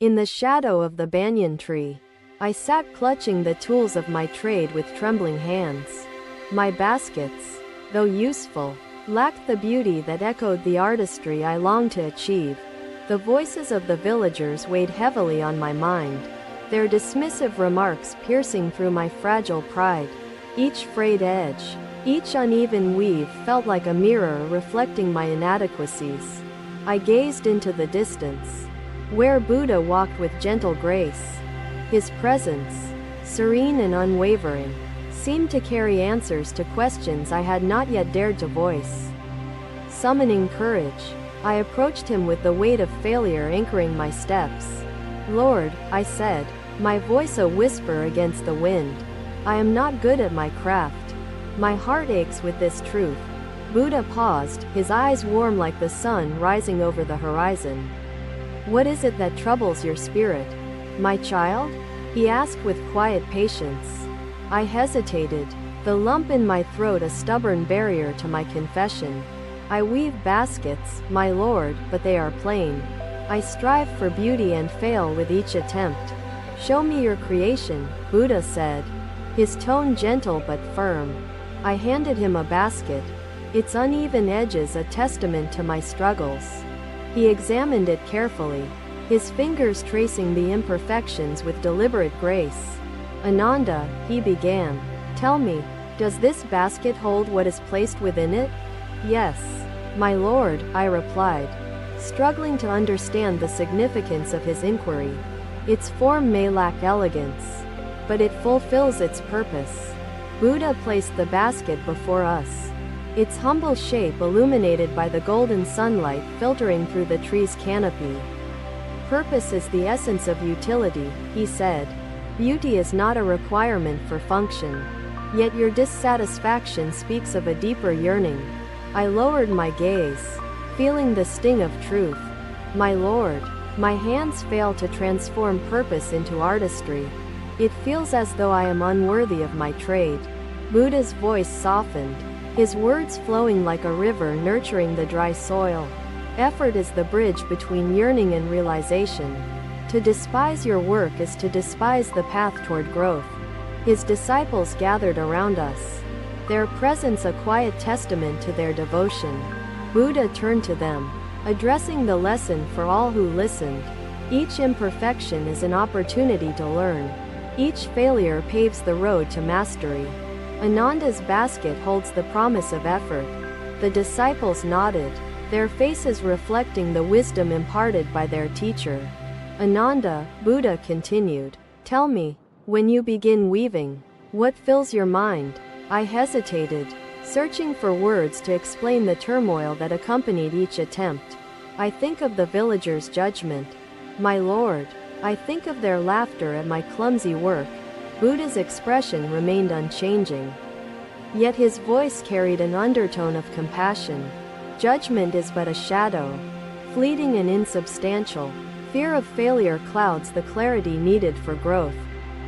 In the shadow of the banyan tree, I sat clutching the tools of my trade with trembling hands. My baskets, though useful, lacked the beauty that echoed the artistry I longed to achieve. The voices of the villagers weighed heavily on my mind, their dismissive remarks piercing through my fragile pride. Each frayed edge, each uneven weave felt like a mirror reflecting my inadequacies. I gazed into the distance, where Buddha walked with gentle grace. His presence, serene and unwavering, seemed to carry answers to questions I had not yet dared to voice. Summoning courage, I approached him with the weight of failure anchoring my steps. "Lord," I said, my voice a whisper against the wind, "I am not good at my craft. My heart aches with this truth." Buddha paused, his eyes warm like the sun rising over the horizon. "What is it that troubles your spirit, my child?" he asked with quiet patience. I hesitated, the lump in my throat a stubborn barrier to my confession. "I weave baskets, my lord, but they are plain. I strive for beauty and fail with each attempt." "Show me your creation," Buddha said, his tone gentle but firm. I handed him a basket, its uneven edges a testament to my struggles. He examined it carefully, his fingers tracing the imperfections with deliberate grace. "Ananda," he began, "tell me, does this basket hold what is placed within it?" "Yes, my lord," I replied, struggling to understand the significance of his inquiry. "Its form may lack elegance, but it fulfills its purpose." Buddha placed the basket before us, its humble shape illuminated by the golden sunlight filtering through the tree's canopy. "Purpose is the essence of utility," he said. "Beauty is not a requirement for function. Yet your dissatisfaction speaks of a deeper yearning." I lowered my gaze, feeling the sting of truth. "My lord, my hands fail to transform purpose into artistry. It feels as though I am unworthy of my trade." Buddha's voice softened, his words flowing like a river nurturing the dry soil. "Effort is the bridge between yearning and realization. To despise your work is to despise the path toward growth." His disciples gathered around us, their presence a quiet testament to their devotion. Buddha turned to them, addressing the lesson for all who listened. "Each imperfection is an opportunity to learn. Each failure paves the road to mastery." Ananda's basket holds the promise of effort. The disciples nodded, their faces reflecting the wisdom imparted by their teacher. "Ananda," Buddha continued, "tell me, when you begin weaving, what fills your mind?" I hesitated, searching for words to explain the turmoil that accompanied each attempt. "I think of the villagers' judgment, my lord. I think of their laughter at my clumsy work." Buddha's expression remained unchanging, yet his voice carried an undertone of compassion. "Judgment is but a shadow, fleeting and insubstantial. Fear of failure clouds the clarity needed for growth."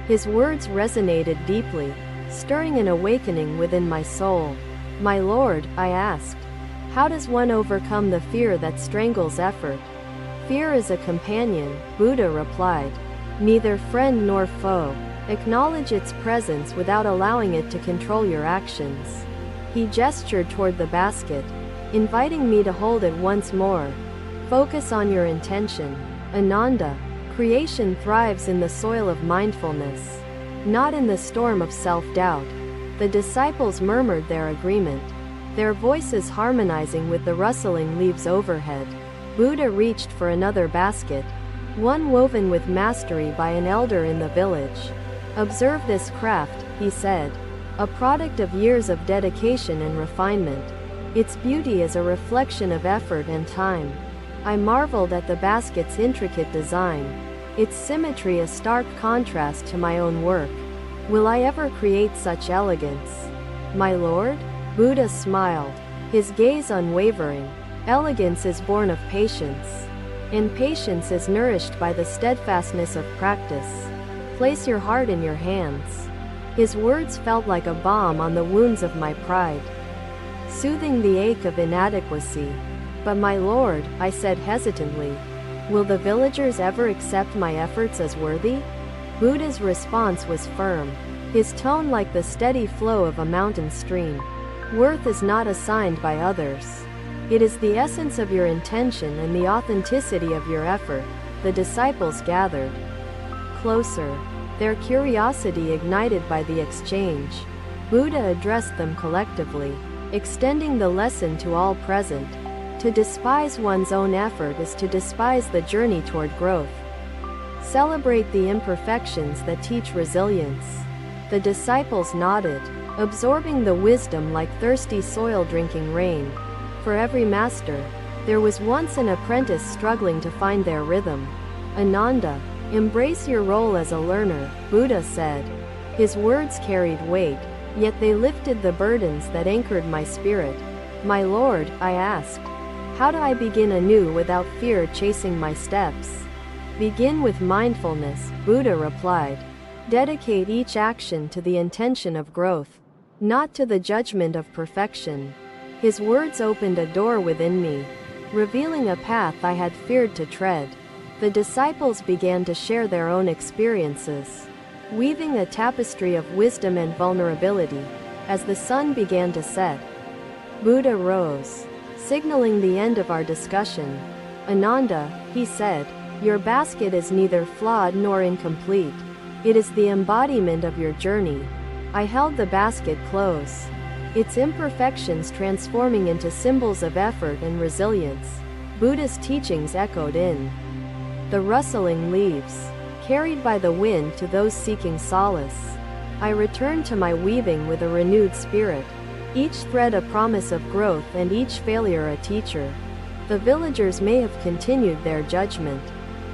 His words resonated deeply, stirring an awakening within my soul. "My lord," I asked, "how does one overcome the fear that strangles effort?" "Fear is a companion," Buddha replied, "neither friend nor foe. Acknowledge its presence without allowing it to control your actions." He gestured toward the basket, inviting me to hold it once more. "Focus on your intention, Ananda. Creation thrives in the soil of mindfulness, not in the storm of self-doubt." The disciples murmured their agreement, their voices harmonizing with the rustling leaves overhead. Buddha reached for another basket, one woven with mastery by an elder in the village. "Observe this craft," he said, "a product of years of dedication and refinement. Its beauty is a reflection of effort and time." I marveled at the basket's intricate design, its symmetry a stark contrast to my own work. "Will I ever create such elegance, my lord?" Buddha smiled, his gaze unwavering. "Elegance is born of patience, and patience is nourished by the steadfastness of practice. Place your heart in your hands." His words felt like a balm on the wounds of my pride, soothing the ache of inadequacy. "But my lord," I said hesitantly, Will the villagers ever accept my efforts as worthy? Buddha's response was firm, his tone like the steady flow of a mountain stream. Worth is not assigned by others. It is the essence of your intention and the authenticity of your effort. The disciples gathered closer, their curiosity ignited by the exchange. Buddha addressed them collectively, extending the lesson to all present. To despise one's own effort is to despise the journey toward growth. Celebrate the imperfections that teach resilience. The disciples nodded, absorbing the wisdom like thirsty soil drinking rain. For every master, there was once an apprentice struggling to find their rhythm. Ananda, embrace your role as a learner, Buddha said. His words carried weight, yet they lifted the burdens that anchored my spirit. My Lord, I asked, how do I begin anew without fear chasing my steps? Begin with mindfulness, Buddha replied. Dedicate each action to the intention of growth, not to the judgment of perfection. His words opened a door within me, revealing a path I had feared to tread. The disciples began to share their own experiences, weaving a tapestry of wisdom and vulnerability. As the sun began to set, Buddha rose, signaling the end of our discussion. Ananda, he said, your basket is neither flawed nor incomplete. It is the embodiment of your journey. I held the basket close, its imperfections transforming into symbols of effort and resilience. Buddha's teachings echoed in the rustling leaves, carried by the wind to those seeking solace. I returned to my weaving with a renewed spirit, each thread a promise of growth and each failure a teacher. The villagers may have continued their judgment,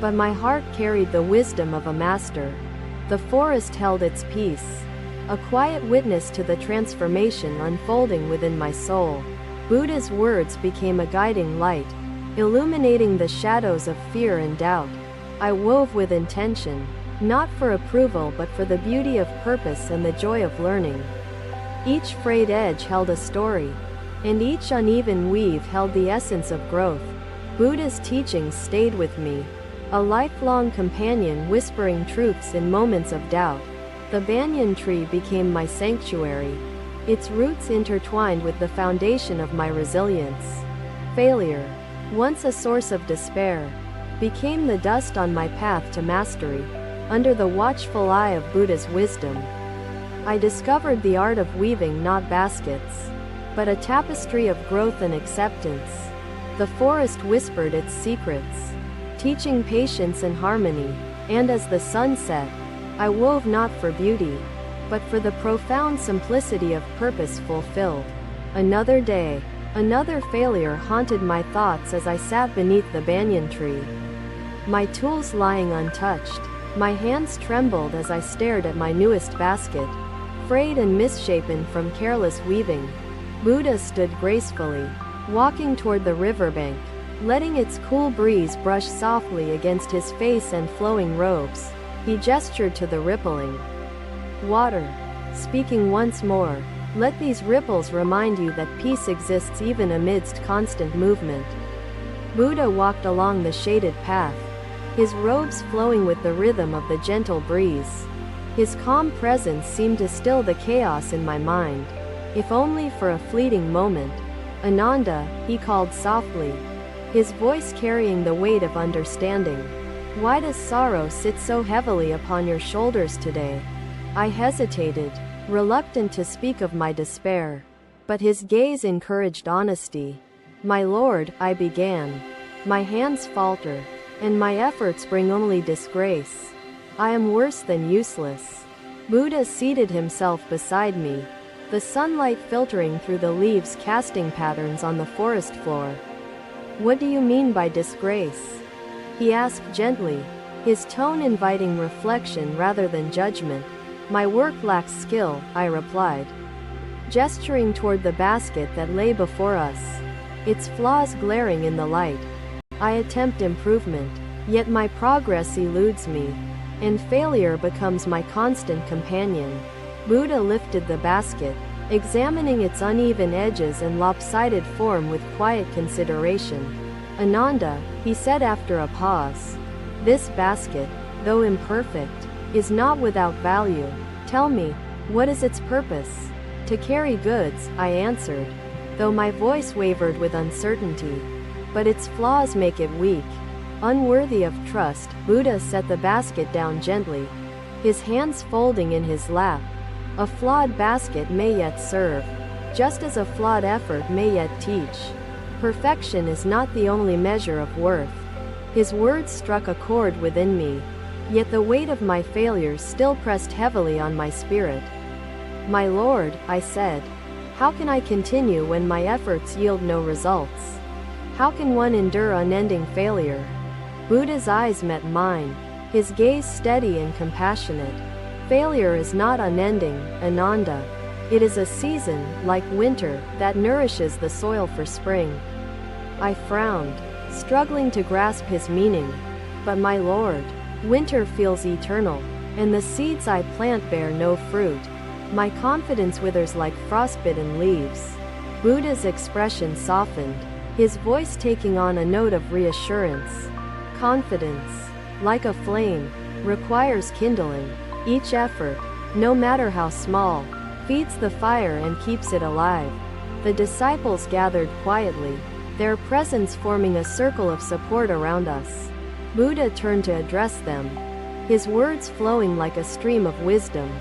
but my heart carried the wisdom of a master. The forest held its peace, a quiet witness to the transformation unfolding within my soul. Buddha's words became a guiding light, illuminating the shadows of fear and doubt. I wove with intention, not for approval but for the beauty of purpose and the joy of learning. Each frayed edge held a story, and each uneven weave held the essence of growth. Buddha's teachings stayed with me, a lifelong companion whispering truths in moments of doubt. The banyan tree became my sanctuary, its roots intertwined with the foundation of my resilience. Failure, once a source of despair, became the dust on my path to mastery. Under the watchful eye of Buddha's wisdom, I discovered the art of weaving not baskets, but a tapestry of growth and acceptance. The forest whispered its secrets, teaching patience and harmony, and as the sun set, I wove not for beauty, but for the profound simplicity of purpose fulfilled. Another day, another failure haunted my thoughts as I sat beneath the banyan tree, my tools lying untouched. My hands trembled as I stared at my newest basket, frayed and misshapen from careless weaving. Buddha stood gracefully, walking toward the riverbank, letting its cool breeze brush softly against his face and flowing robes. He gestured to the rippling water, speaking once more, let these ripples remind you that peace exists even amidst constant movement. Buddha walked along the shaded path, his robes flowing with the rhythm of the gentle breeze. His calm presence seemed to still the chaos in my mind. If only for a fleeting moment. Ananda, he called softly, his voice carrying the weight of understanding. Why does sorrow sit so heavily upon your shoulders today? I hesitated, reluctant to speak of my despair, but his gaze encouraged honesty. My Lord, I began. My hands falter, and my efforts bring only disgrace. I am worse than useless. Buddha seated himself beside me, the sunlight filtering through the leaves casting patterns on the forest floor. What do you mean by disgrace? He asked gently, his tone inviting reflection rather than judgment. My work lacks skill, I replied, gesturing toward the basket that lay before us, its flaws glaring in the light. I attempt improvement, yet my progress eludes me, and failure becomes my constant companion. Buddha lifted the basket, examining its uneven edges and lopsided form with quiet consideration. Ananda, he said after a pause, this basket, though imperfect, is not without value. Tell me, what is its purpose? To carry goods, I answered, though my voice wavered with uncertainty. But its flaws make it weak. Unworthy of trust, Buddha set the basket down gently, his hands folding in his lap. A flawed basket may yet serve, just as a flawed effort may yet teach. Perfection is not the only measure of worth. His words struck a chord within me, yet the weight of my failures still pressed heavily on my spirit. My Lord, I said, how can I continue when my efforts yield no results? How can one endure unending failure? Buddha's eyes met mine, his gaze steady and compassionate. Failure is not unending, Ananda. It is a season, like winter, that nourishes the soil for spring. I frowned, struggling to grasp his meaning. But my Lord, winter feels eternal, and the seeds I plant bear no fruit. My confidence withers like frostbitten leaves. Buddha's expression softened, his voice taking on a note of reassurance. Confidence, like a flame, requires kindling. Each effort, no matter how small, feeds the fire and keeps it alive. The disciples gathered quietly, their presence forming a circle of support around us. Buddha turned to address them, his words flowing like a stream of wisdom.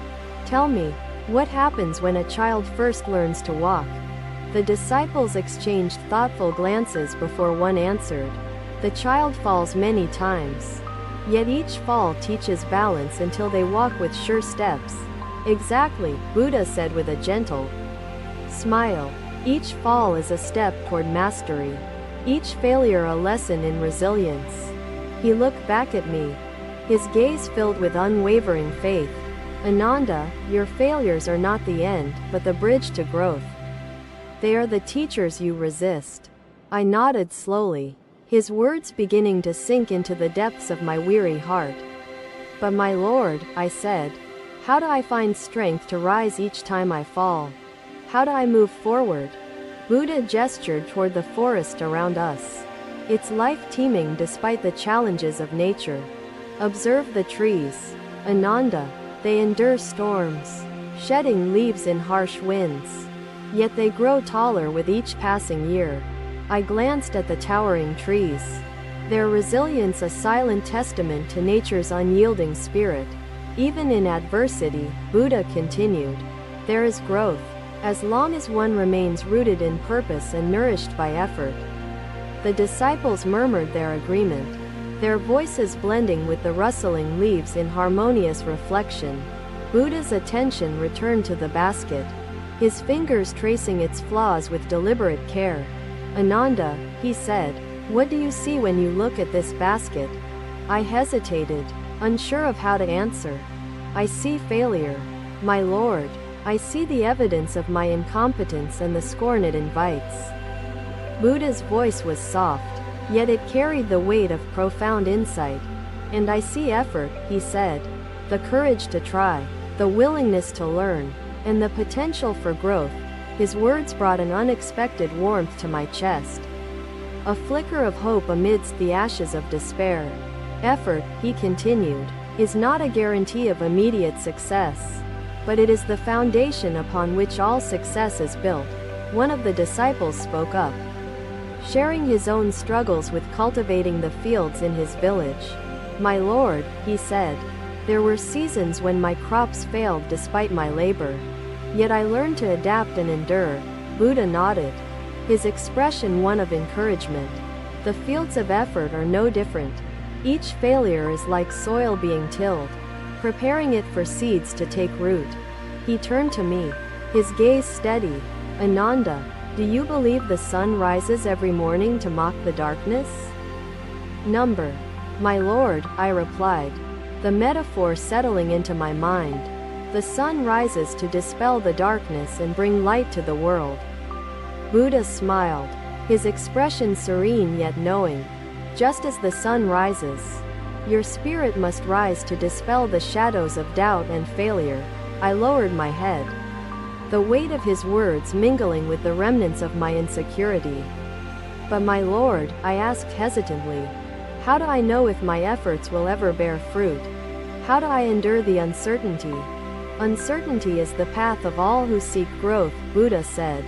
Tell me, what happens when a child first learns to walk? The disciples exchanged thoughtful glances before one answered. The child falls many times. Yet each fall teaches balance until they walk with sure steps. Exactly, Buddha said with a gentle smile. Each fall is a step toward mastery. Each failure a lesson in resilience. He looked back at me, his gaze filled with unwavering faith. Ananda, your failures are not the end, but the bridge to growth. They are the teachers you resist. I nodded slowly, his words beginning to sink into the depths of my weary heart. But my Lord, I said, how do I find strength to rise each time I fall? How do I move forward? Buddha gestured toward the forest around us, its life teeming despite the challenges of nature. Observe the trees, Ananda, they endure storms, shedding leaves in harsh winds. Yet they grow taller with each passing year. I glanced at the towering trees, their resilience a silent testament to nature's unyielding spirit. Even in adversity, Buddha continued, there is growth, as long as one remains rooted in purpose and nourished by effort. The disciples murmured their agreement, their voices blending with the rustling leaves in harmonious reflection. Buddha's attention returned to the basket, his fingers tracing its flaws with deliberate care. Ananda, he said, what do you see when you look at this basket? I hesitated, unsure of how to answer. I see failure, my Lord. I see the evidence of my incompetence and the scorn it invites. Buddha's voice was soft, yet it carried the weight of profound insight. And I see effort, he said, the courage to try, the willingness to learn, and the potential for growth. His words brought an unexpected warmth to my chest, a flicker of hope amidst the ashes of despair. Effort, he continued, is not a guarantee of immediate success, but it is the foundation upon which all success is built. One of the disciples spoke up, sharing his own struggles with cultivating the fields in his village. My Lord, he said, there were seasons when my crops failed despite my labor. Yet I learned to adapt and endure. Buddha nodded, his expression one of encouragement. The fields of effort are no different. Each failure is like soil being tilled, preparing it for seeds to take root. He turned to me, his gaze steady. Ananda, do you believe the sun rises every morning to mock the darkness? Number. My Lord, I replied, the metaphor settling into my mind. The sun rises to dispel the darkness and bring light to the world. Buddha smiled, his expression serene yet knowing. Just as the sun rises, your spirit must rise to dispel the shadows of doubt and failure. I lowered my head, the weight of his words mingling with the remnants of my insecurity. But my Lord, I asked hesitantly, how do I know if my efforts will ever bear fruit? How do I endure the uncertainty? Uncertainty is the path of all who seek growth, Buddha said.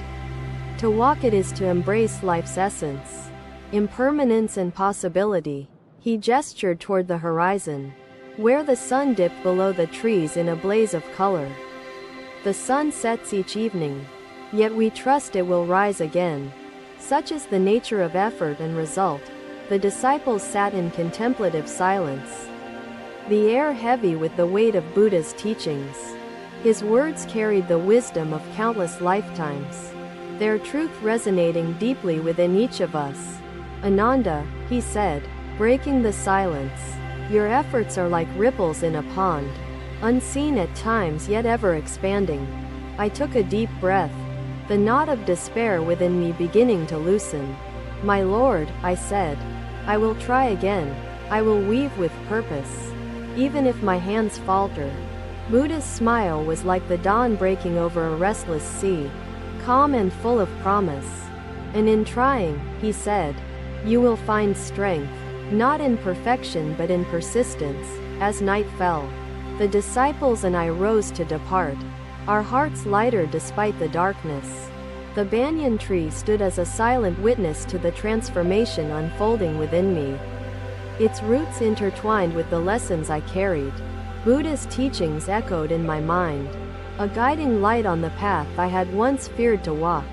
To walk it is to embrace life's essence, impermanence and possibility. He gestured toward the horizon, where the sun dipped below the trees in a blaze of color. The sun sets each evening, yet we trust it will rise again. Such is the nature of effort and result. The disciples sat in contemplative silence, the air heavy with the weight of Buddha's teachings. His words carried the wisdom of countless lifetimes, their truth resonating deeply within each of us. Ananda, he said, breaking the silence, your efforts are like ripples in a pond, unseen at times yet ever expanding. I took a deep breath, the knot of despair within me beginning to loosen. My Lord, I said, I will try again. I will weave with purpose, even if my hands falter. Buddha's smile was like the dawn breaking over a restless sea, calm and full of promise. And in trying, he said, you will find strength, not in perfection but in persistence. As night fell, the disciples and I rose to depart, our hearts lighter despite the darkness. The banyan tree stood as a silent witness to the transformation unfolding within me. Its roots intertwined with the lessons I carried. Buddha's teachings echoed in my mind, a guiding light on the path I had once feared to walk.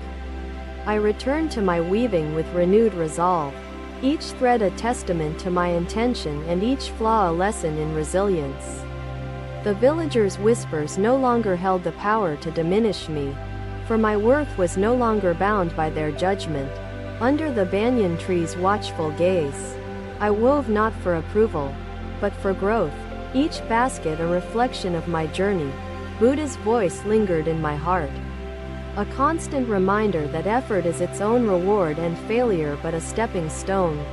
I returned to my weaving with renewed resolve, each thread a testament to my intention and each flaw a lesson in resilience. The villagers' whispers no longer held the power to diminish me, for my worth was no longer bound by their judgment. Under the banyan tree's watchful gaze, I wove not for approval, but for growth, each basket a reflection of my journey. Buddha's voice lingered in my heart, a constant reminder that effort is its own reward and failure but a stepping stone.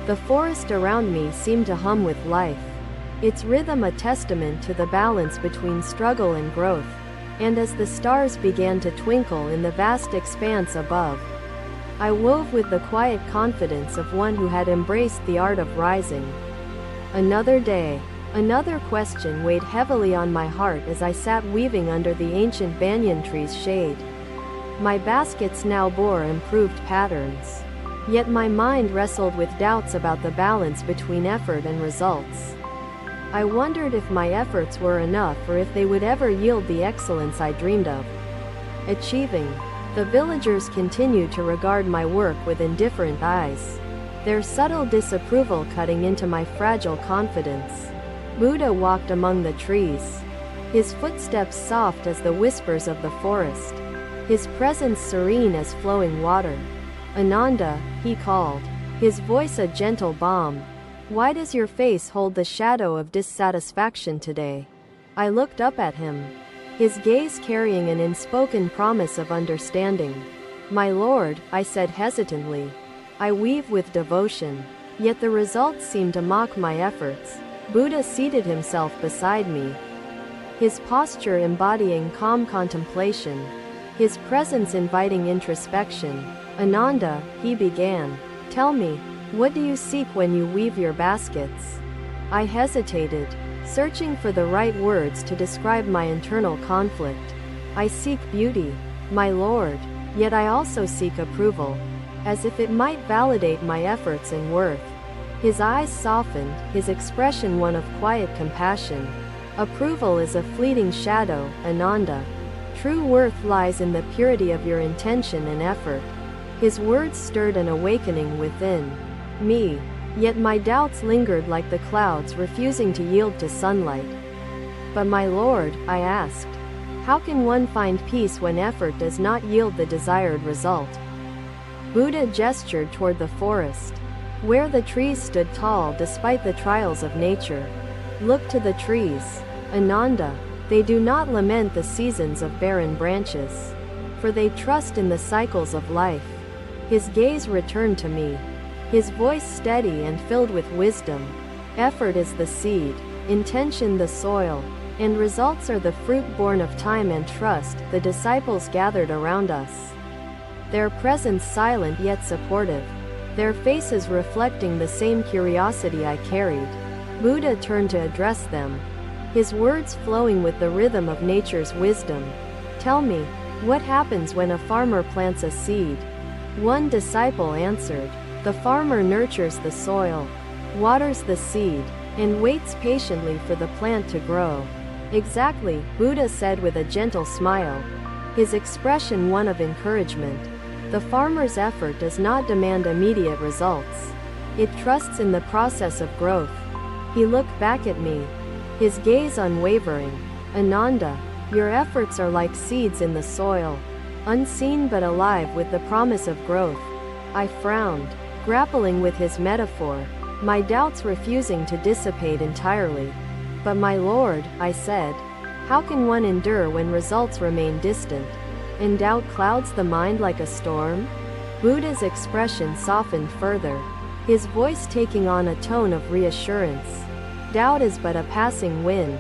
The forest around me seemed to hum with life, its rhythm a testament to the balance between struggle and growth. And as the stars began to twinkle in the vast expanse above, I wove with the quiet confidence of one who had embraced the art of rising. Another day, another question weighed heavily on my heart as I sat weaving under the ancient banyan tree's shade. My baskets now bore improved patterns, yet my mind wrestled with doubts about the balance between effort and results. I wondered if my efforts were enough or if they would ever yield the excellence I dreamed of achieving. The villagers continued to regard my work with indifferent eyes, their subtle disapproval cutting into my fragile confidence. Buddha walked among the trees, his footsteps soft as the whispers of the forest, his presence serene as flowing water. Ananda, he called, his voice a gentle balm. Why does your face hold the shadow of dissatisfaction today? I looked up at him, his gaze carrying an unspoken promise of understanding. My Lord, I said hesitantly, I weave with devotion, yet the results seem to mock my efforts. Buddha seated himself beside me, his posture embodying calm contemplation, his presence inviting introspection. Ananda, he began, tell me, what do you seek when you weave your baskets? I hesitated, searching for the right words to describe my internal conflict. I seek beauty, my Lord, yet I also seek approval, as if it might validate my efforts and worth. His eyes softened, his expression one of quiet compassion. Approval is a fleeting shadow, Ananda. True worth lies in the purity of your intention and effort. His words stirred an awakening within me, yet my doubts lingered like the clouds refusing to yield to sunlight. But my Lord, I asked, how can one find peace when effort does not yield the desired result? Buddha gestured toward the forest, where the trees stood tall despite the trials of nature. Look to the trees, Ananda, they do not lament the seasons of barren branches, for they trust in the cycles of life. His gaze returned to me, his voice steady and filled with wisdom. Effort is the seed, intention the soil, and results are the fruit born of time and trust. The disciples gathered around us, their presence silent yet supportive. their faces reflecting the same curiosity I carried. Buddha turned to address them, his words flowing with the rhythm of nature's wisdom. "Tell me, what happens when a farmer plants a seed?" One disciple answered, "The farmer nurtures the soil, waters the seed, and waits patiently for the plant to grow." "Exactly," Buddha said with a gentle smile, his expression one of encouragement. "The farmer's effort does not demand immediate results. It trusts in the process of growth." He looked back at me, his gaze unwavering. "Ananda, your efforts are like seeds in the soil, unseen but alive with the promise of growth." I frowned, grappling with his metaphor, my doubts refusing to dissipate entirely. "But my lord," I said, "how can one endure when results remain distant, and doubt clouds the mind like a storm?" Buddha's expression softened further, his voice taking on a tone of reassurance. "Doubt is but a passing wind.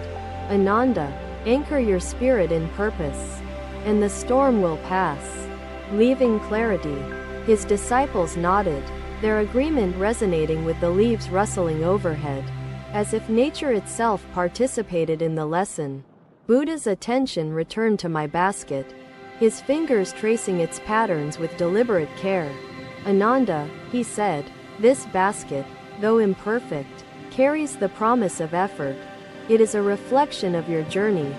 Ananda, anchor your spirit in purpose, and the storm will pass, leaving clarity." His disciples nodded, their agreement resonating with the leaves rustling overhead, as if nature itself participated in the lesson. Buddha's attention returned to my basket, his fingers tracing its patterns with deliberate care. "Ananda," he said, "this basket, though imperfect, carries the promise of effort. It is a reflection of your journey."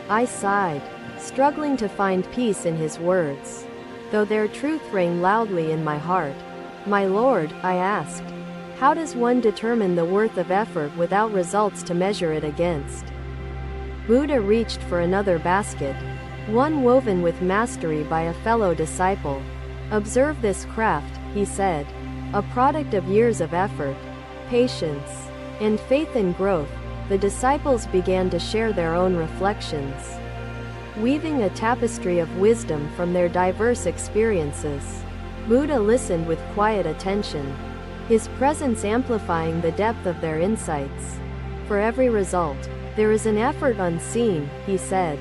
I sighed, struggling to find peace in his words, though their truth rang loudly in my heart. "My lord," I asked, "how does one determine the worth of effort without results to measure it against?" Buddha reached for another basket, one woven with mastery by a fellow disciple. "Observe this craft," he said, "a product of years of effort, patience, and faith in growth." The disciples began to share their own reflections, weaving a tapestry of wisdom from their diverse experiences. Buddha listened with quiet attention, his presence amplifying the depth of their insights. "For every result, there is an effort unseen," he said.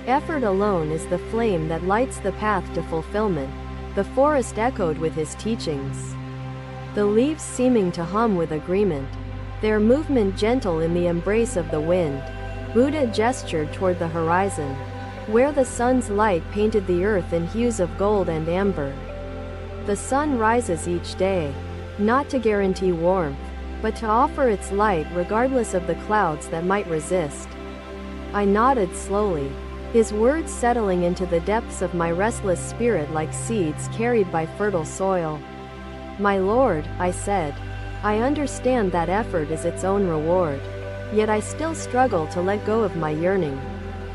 "Effort alone is the flame that lights the path to fulfillment." The forest echoed with his teachings, the leaves seeming to hum with agreement, their movement gentle in the embrace of the wind. Buddha gestured toward the horizon, where the sun's light painted the earth in hues of gold and amber. "The sun rises each day, not to guarantee warmth, but to offer its light regardless of the clouds that might resist." I nodded slowly, his words settling into the depths of my restless spirit like seeds carried by fertile soil. "My lord," I said, "I understand that effort is its own reward, yet I still struggle to let go of my yearning."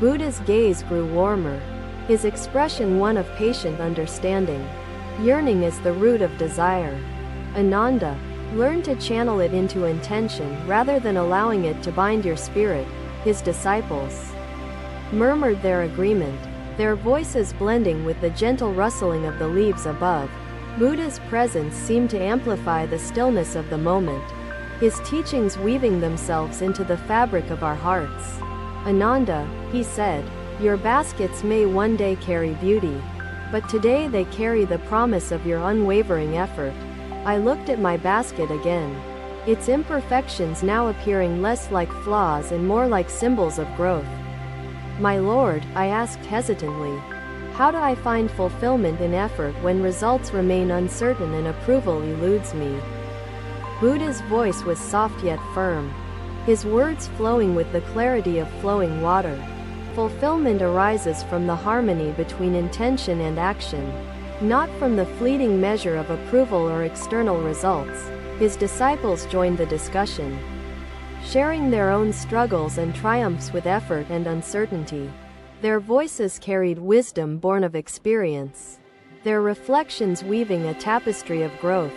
Buddha's gaze grew warmer, his expression one of patient understanding. "Yearning is the root of desire. Ananda, learn to channel it into intention rather than allowing it to bind your spirit." His disciples murmured their agreement, their voices blending with the gentle rustling of the leaves above. Buddha's presence seemed to amplify the stillness of the moment, his teachings weaving themselves into the fabric of our hearts. "Ananda," he said, "your baskets may one day carry beauty, but today they carry the promise of your unwavering effort." I looked at my basket again, its imperfections now appearing less like flaws and more like symbols of growth. "My lord," I asked hesitantly, "how do I find fulfillment in effort when results remain uncertain and approval eludes me?" Buddha's voice was soft yet firm, his words flowing with the clarity of flowing water. "Fulfillment arises from the harmony between intention and action, not from the fleeting measure of approval or external results." His disciples joined the discussion, sharing their own struggles and triumphs with effort and uncertainty. Their voices carried wisdom born of experience, their reflections weaving a tapestry of growth.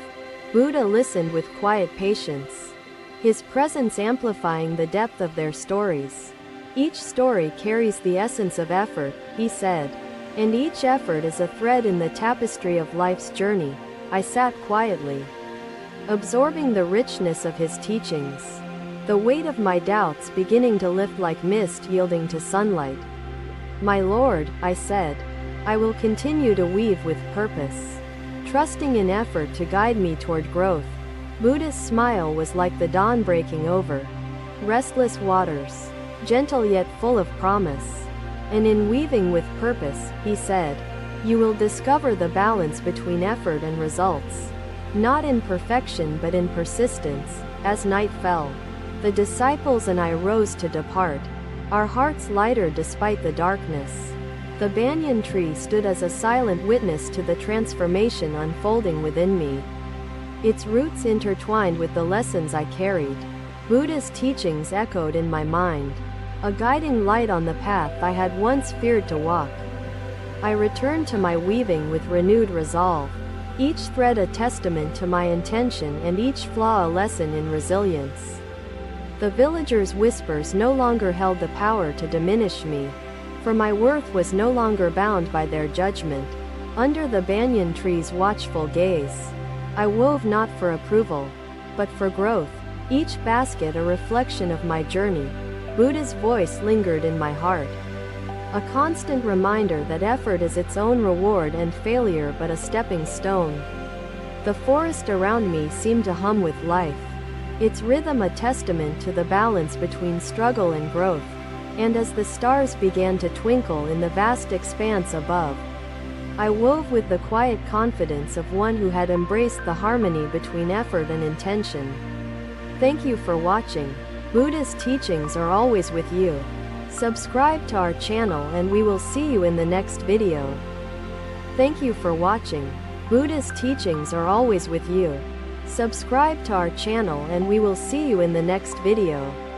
Buddha listened with quiet patience, his presence amplifying the depth of their stories. "Each story carries the essence of effort," he said, "and each effort is a thread in the tapestry of life's journey." I sat quietly, absorbing the richness of his teachings, the weight of my doubts beginning to lift like mist yielding to sunlight. "My lord," I said, "I will continue to weave with purpose, trusting in effort to guide me toward growth. Buddha's smile was like the dawn breaking over restless waters, gentle yet full of promise. And in weaving with purpose, he said, "You will discover the balance between effort and results. Not in perfection but in persistence." As night fell, the disciples and I rose to depart, our hearts lighter despite the darkness. The banyan tree stood as a silent witness to the transformation unfolding within me. Its roots intertwined with the lessons I carried. Buddha's teachings echoed in my mind, a guiding light on the path I had once feared to walk. I returned to my weaving with renewed resolve, each thread a testament to my intention and each flaw a lesson in resilience. The villagers' whispers no longer held the power to diminish me, for my worth was no longer bound by their judgment. Under the banyan tree's watchful gaze, I wove not for approval, but for growth, each basket a reflection of my journey. Buddha's voice lingered in my heart, a constant reminder that effort is its own reward and failure but a stepping stone. The forest around me seemed to hum with life, its rhythm a testament to the balance between struggle and growth. And as the stars began to twinkle in the vast expanse above, I wove with the quiet confidence of one who had embraced the harmony between effort and intention. Thank you for watching. Buddha's teachings are always with you. Subscribe to our channel and we will see you in the next video. Thank you for watching. Buddha's teachings are always with you. Subscribe to our channel and we will see you in the next video.